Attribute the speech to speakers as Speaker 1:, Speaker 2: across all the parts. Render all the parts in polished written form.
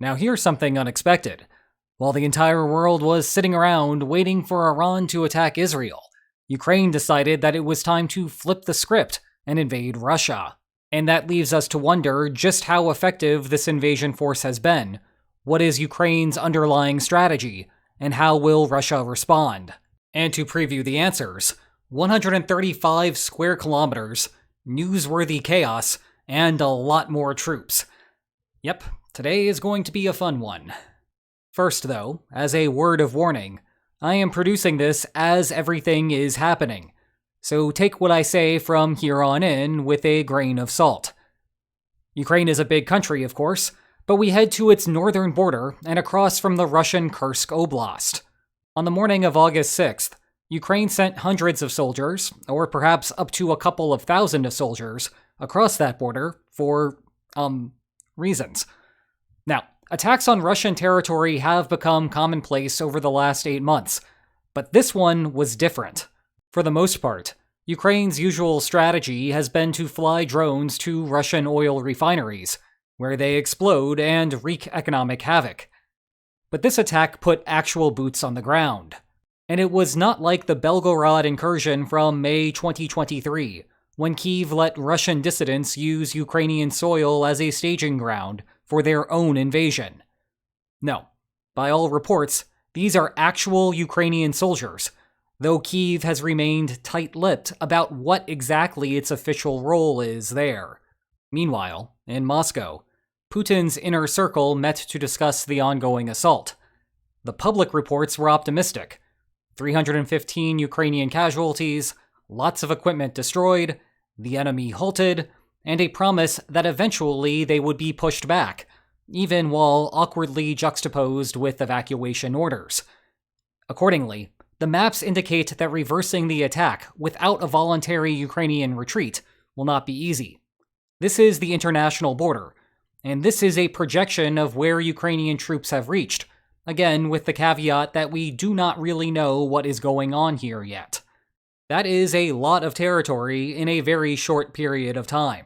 Speaker 1: Now here's something unexpected. While the entire world was sitting around waiting for Iran to attack Israel, Ukraine decided that it was time to flip the script and invade Russia. And that leaves us to wonder just how effective this invasion force has been. What is Ukraine's underlying strategy, and how will Russia respond? And to preview the answers, 135 square kilometers, newsworthy chaos, and a lot more troops. Yep, today is going to be a fun one. First, though, as a word of warning, I am producing this as everything is happening, so take what I say from here on in with a grain of salt. Ukraine is a big country, of course, but we head to its northern border and across from the Russian Kursk oblast. On the morning of August 6th, Ukraine sent hundreds of soldiers, or perhaps up to a couple of thousand of soldiers, across that border for, reasons. Now, attacks on Russian territory have become commonplace over the last 8 months, but this one was different. For the most part, Ukraine's usual strategy has been to fly drones to Russian oil refineries, where they explode and wreak economic havoc. But this attack put actual boots on the ground. And it was not like the Belgorod incursion from May 2023, when Kyiv let Russian dissidents use Ukrainian soil as a staging ground for their own invasion. No, by all reports, these are actual Ukrainian soldiers, though Kyiv has remained tight-lipped about what exactly its official role is there. Meanwhile, in Moscow, Putin's inner circle met to discuss the ongoing assault. The public reports were optimistic. 315 Ukrainian casualties, lots of equipment destroyed, the enemy halted, and a promise that eventually they would be pushed back, even while awkwardly juxtaposed with evacuation orders. Accordingly, the maps indicate that reversing the attack without a voluntary Ukrainian retreat will not be easy. This is the international border, and this is a projection of where Ukrainian troops have reached, again with the caveat that we do not really know what is going on here yet. That is a lot of territory in a very short period of time.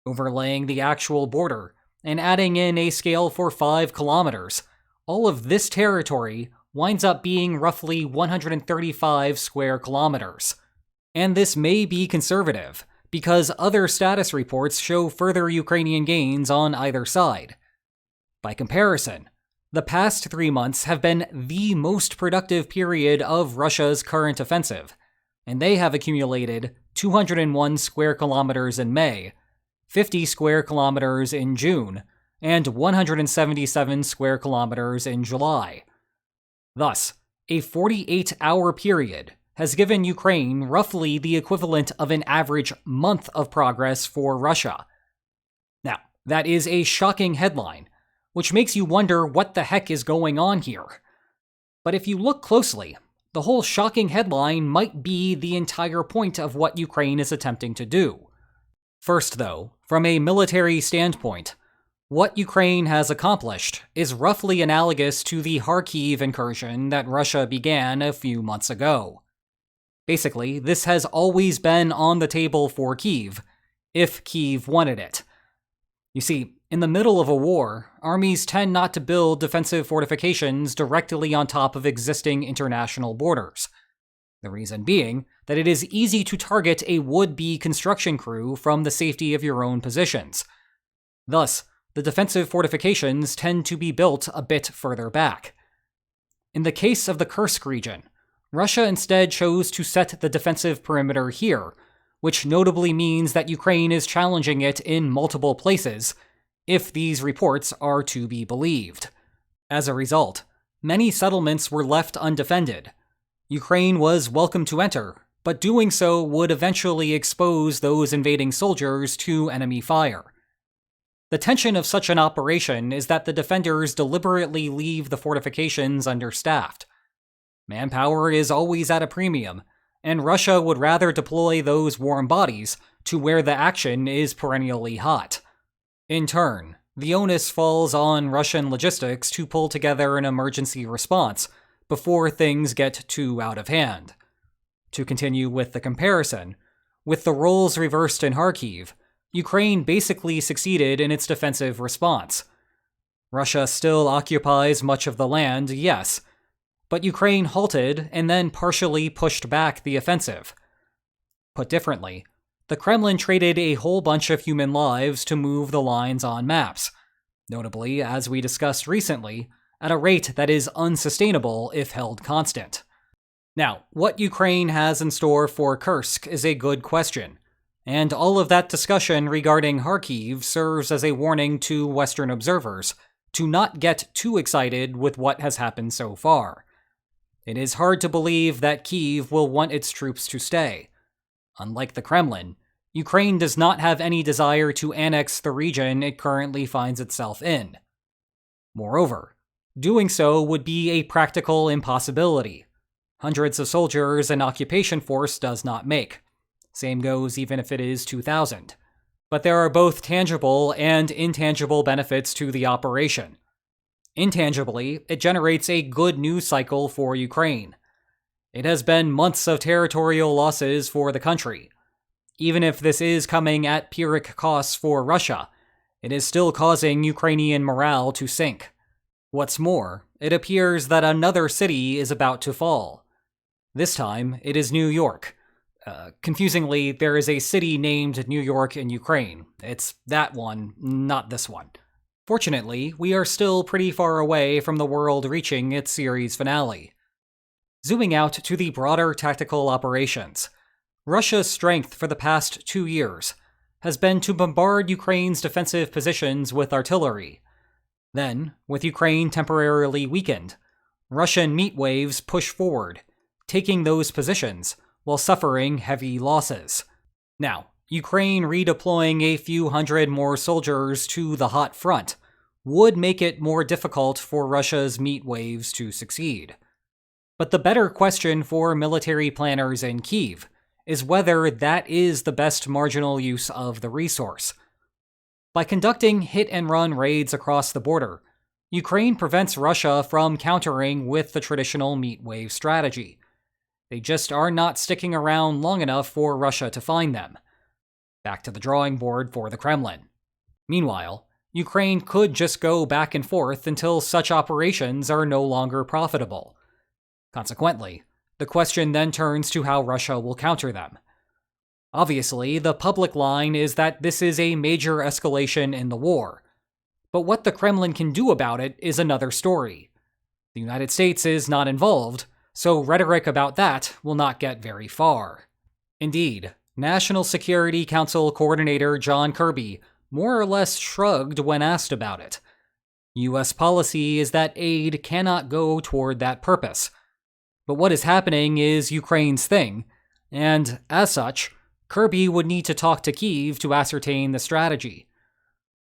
Speaker 1: Overlaying the actual border and adding in a scale for 5 kilometers, all of this territory winds up being roughly 135 square kilometers. And this may be conservative, because other status reports show further Ukrainian gains on either side. By comparison, the past 3 months have been the most productive period of Russia's current offensive, and they have accumulated 201 square kilometers in May, 50 square kilometers in June, and 177 square kilometers in July. Thus, a 48-hour period has given Ukraine roughly the equivalent of an average month of progress for Russia. Now, that is a shocking headline, which makes you wonder what the heck is going on here. But if you look closely, the whole shocking headline might be the entire point of what Ukraine is attempting to do. First, though, from a military standpoint, what Ukraine has accomplished is roughly analogous to the Kyiv incursion that Russia began a few months ago. Basically, this has always been on the table for Kyiv, if Kyiv wanted it. You see, in the middle of a war, armies tend not to build defensive fortifications directly on top of existing international borders. The reason being that it is easy to target a would-be construction crew from the safety of your own positions. Thus, the defensive fortifications tend to be built a bit further back. In the case of the Kursk region, Russia instead chose to set the defensive perimeter here, which notably means that Ukraine is challenging it in multiple places, if these reports are to be believed. As a result, many settlements were left undefended. Ukraine was welcome to enter, but doing so would eventually expose those invading soldiers to enemy fire. The tension of such an operation is that the defenders deliberately leave the fortifications understaffed. Manpower is always at a premium, and Russia would rather deploy those warm bodies to where the action is perennially hot. In turn, the onus falls on Russian logistics to pull together an emergency response before things get too out of hand. To continue with the comparison, with the roles reversed in Kharkiv, Ukraine basically succeeded in its defensive response. Russia still occupies much of the land, yes, but Ukraine halted and then partially pushed back the offensive. Put differently, the Kremlin traded a whole bunch of human lives to move the lines on maps, notably, as we discussed recently, at a rate that is unsustainable if held constant. Now, what Ukraine has in store for Kursk is a good question, and all of that discussion regarding Kyiv serves as a warning to Western observers to not get too excited with what has happened so far. It is hard to believe that Kyiv will want its troops to stay. Unlike the Kremlin, Ukraine does not have any desire to annex the region it currently finds itself in. Moreover, doing so would be a practical impossibility. Hundreds of soldiers an occupation force does not make. Same goes even if it is 2,000. But there are both tangible and intangible benefits to the operation. Intangibly, it generates a good news cycle for Ukraine. It has been months of territorial losses for the country. Even if this is coming at Pyrrhic costs for Russia, it is still causing Ukrainian morale to sink. What's more, it appears that another city is about to fall. This time, it is New York. Confusingly, there is a city named New York in Ukraine. It's that one, not this one. Fortunately, we are still pretty far away from the world reaching its series finale. Zooming out to the broader tactical operations, Russia's strength for the past 2 years has been to bombard Ukraine's defensive positions with artillery. Then, with Ukraine temporarily weakened, Russian meat waves push forward, taking those positions while suffering heavy losses. Now, Ukraine redeploying a few hundred more soldiers to the hot front would make it more difficult for Russia's meat waves to succeed. But the better question for military planners in Kyiv is whether that is the best marginal use of the resource. By conducting hit-and-run raids across the border, Ukraine prevents Russia from countering with the traditional meat wave strategy. They just are not sticking around long enough for Russia to find them. Back to the drawing board for the Kremlin. Meanwhile, Ukraine could just go back and forth until such operations are no longer profitable. Consequently, the question then turns to how Russia will counter them. Obviously, the public line is that this is a major escalation in the war. But what the Kremlin can do about it is another story. The United States is not involved, so rhetoric about that will not get very far. Indeed, National Security Council Coordinator John Kirby more or less shrugged when asked about it. U.S. policy is that aid cannot go toward that purpose. But what is happening is Ukraine's thing, and as such, Kirby would need to talk to Kyiv to ascertain the strategy.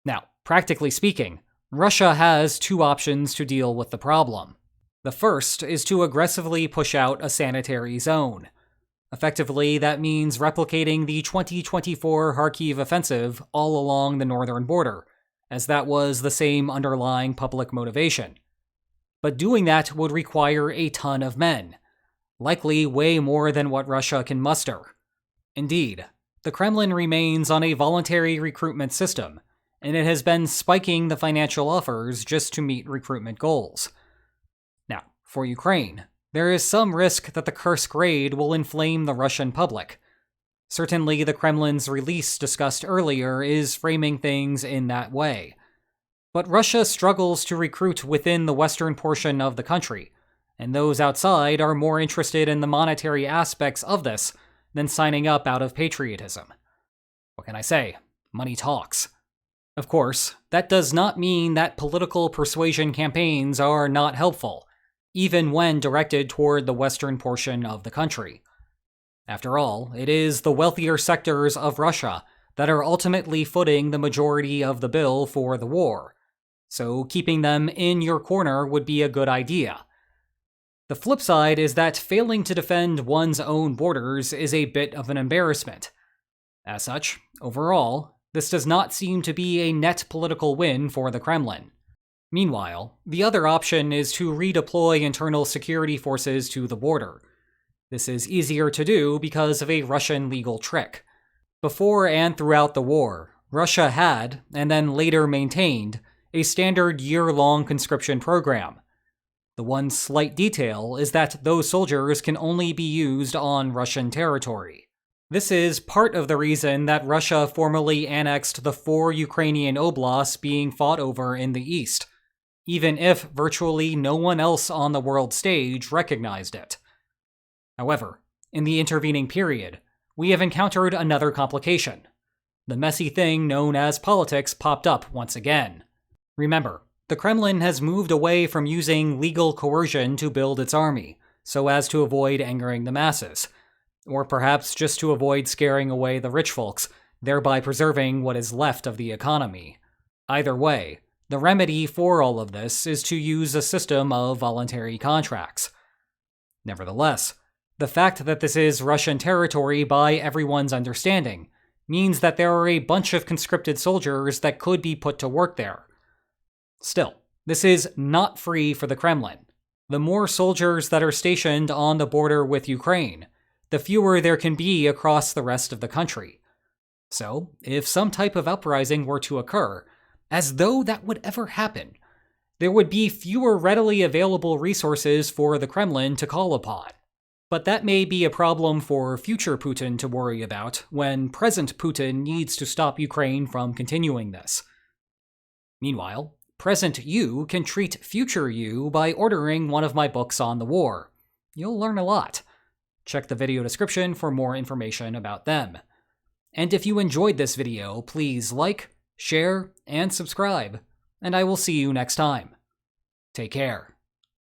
Speaker 1: Now, practically speaking, Russia has 2 options to deal with the problem. The first is to aggressively push out a sanitary zone. Effectively, that means replicating the 2024 Kharkiv offensive all along the northern border, as that was the same underlying public motivation. But doing that would require a ton of men, likely way more than what Russia can muster. Indeed, the Kremlin remains on a voluntary recruitment system, and it has been spiking the financial offers just to meet recruitment goals. Now, for Ukraine, there is some risk that the Kursk raid will inflame the Russian public. Certainly, the Kremlin's release discussed earlier is framing things in that way. But Russia struggles to recruit within the western portion of the country, and those outside are more interested in the monetary aspects of this than signing up out of patriotism. What can I say? Money talks. Of course, that does not mean that political persuasion campaigns are not helpful, even when directed toward the western portion of the country. After all, it is the wealthier sectors of Russia that are ultimately footing the majority of the bill for the war, so keeping them in your corner would be a good idea. The flip side is that failing to defend one's own borders is a bit of an embarrassment. As such, overall, this does not seem to be a net political win for the Kremlin. Meanwhile, the other option is to redeploy internal security forces to the border. This is easier to do because of a Russian legal trick. Before and throughout the war, Russia had, and then later maintained, a standard year-long conscription program. The one slight detail is that those soldiers can only be used on Russian territory. This is part of the reason that Russia formally annexed the 4 Ukrainian oblasts being fought over in the east, even if virtually no one else on the world stage recognized it. However, in the intervening period, we have encountered another complication. The messy thing known as politics popped up once again. Remember, the Kremlin has moved away from using legal coercion to build its army, so as to avoid angering the masses, or perhaps just to avoid scaring away the rich folks, thereby preserving what is left of the economy. Either way, the remedy for all of this is to use a system of voluntary contracts. Nevertheless, the fact that this is Russian territory by everyone's understanding means that there are a bunch of conscripted soldiers that could be put to work there. Still, this is not free for the Kremlin. The more soldiers that are stationed on the border with Ukraine, the fewer there can be across the rest of the country. So, if some type of uprising were to occur, as though that would ever happen, there would be fewer readily available resources for the Kremlin to call upon. But that may be a problem for future Putin to worry about when present Putin needs to stop Ukraine from continuing this. Meanwhile, present you can treat future you by ordering one of my books on the war. You'll learn a lot. Check the video description for more information about them. And if you enjoyed this video, please like, share, and subscribe, and I will see you next time. Take care.